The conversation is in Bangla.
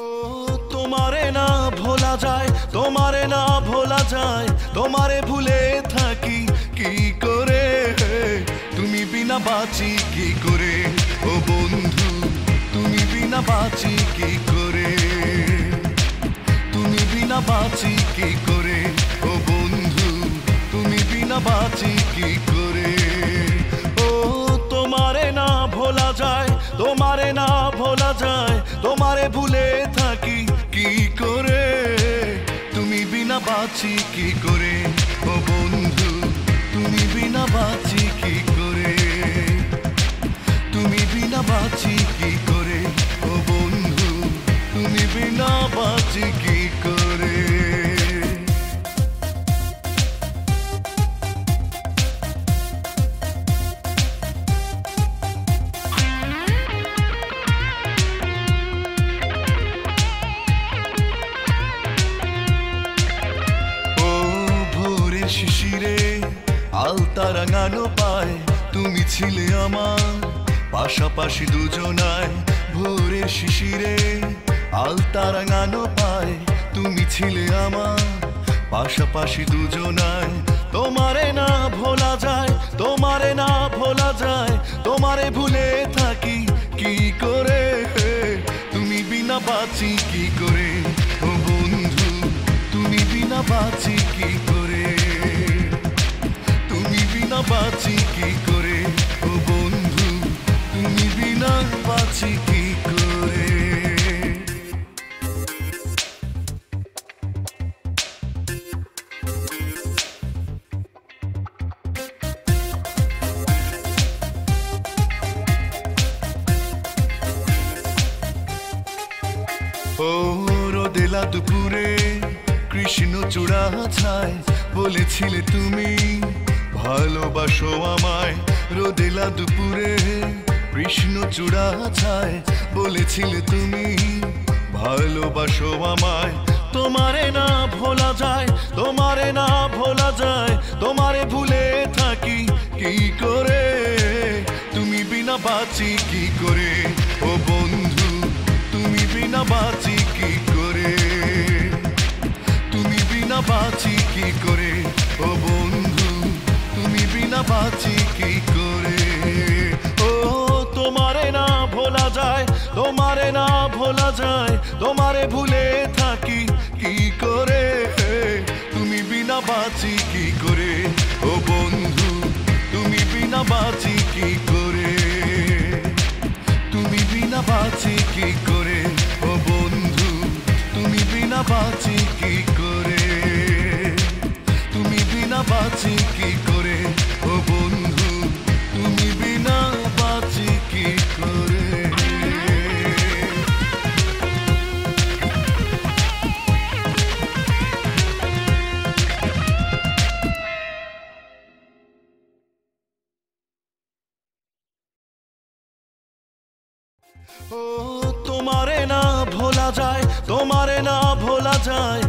ও তোমারে না ভোলা যায়, তোমারে না ভোলা যায়, তোমারে ভুলে থাকি কি করে, তুমি বিনা বাঁচি কি করে, ও বন্ধু তুমি বিনা বাঁচি কি করে, তুমি বিনা বাঁচি কি করে, ও বন্ধু তুমি বিনা বাঁচি কি করে। ও তোমারে না ভোলা যায়, তোমারে না ভোলা যায়, তোমারে ভুলে থাকি কি করে, তুমি বিনা বাঁচি কি করে, ও বন্ধু তুমি বিনা বাঁচি কি করে, তুমি বিনা বাঁচি কি করে, ও বন্ধু তুমি বিনা বাঁচি কি করে। শিশিরে আলতা রাঙানো পায়, তুমি ছিলে আমার পাশাপাশি দুজনায়, ভোরের শিশিরে আলতা রাঙানো পায়, তুমি ছিলে আমার পাশাপাশি দুজনায়, তোমারে না ভোলা যায়, তোমারে না ভোলা যায়, তোমারে ভুলে থাকি কি করে, তুমি বিনা বাঁচি কি করে, ও বন্ধু তুমি বিনা বাঁচি কি করে, তুমি বিনা বাঁচি কি করে, ও বন্ধু তুমি বিনা বাঁচি কি করে। ও রোদেলা দুপুরে কৃষ্ণ চূড়া ছায়, বলেছিলে তুমি ভালোবাসো আমায়, রোদেলা দুপুরে কৃষ্ণ চূড়া ছায়, বলেছিলে তুমি ভালোবাসো আমায়, তোমারে না ভোলা যায়, তোমারে না ভোলা যায়, তোমারে ভুলে থাকি কি করে, তুমি বিনা বাঁচি কি করে, ও বন্ধু তুমি বিনা বাঁচি কি করে, তুমি বিনা বাঁচি কি করে, ও বন্ধু তুমি বিনা বাঁচি কি করে। ও তোমারে না ভোলা যায়, তোমারে না ভোলা যায়, তোমারে ভুলে থাকি কি করে, তুমি বিনা বাঁচি কি করে, ও বন্ধু তুমি বিনা বাঁচি কি করে, তুমি বিনা বাঁচি কি করে, ও বন্ধু তুমি বিনা বাঁচি কি করে, তুমি বিনা বাঁচি কি করে, ও বন্ধু তুমি বিনা বাঁচি কি করে। ও তোমারে না ভোলা যায়, তোমারে না ভোলা যায়।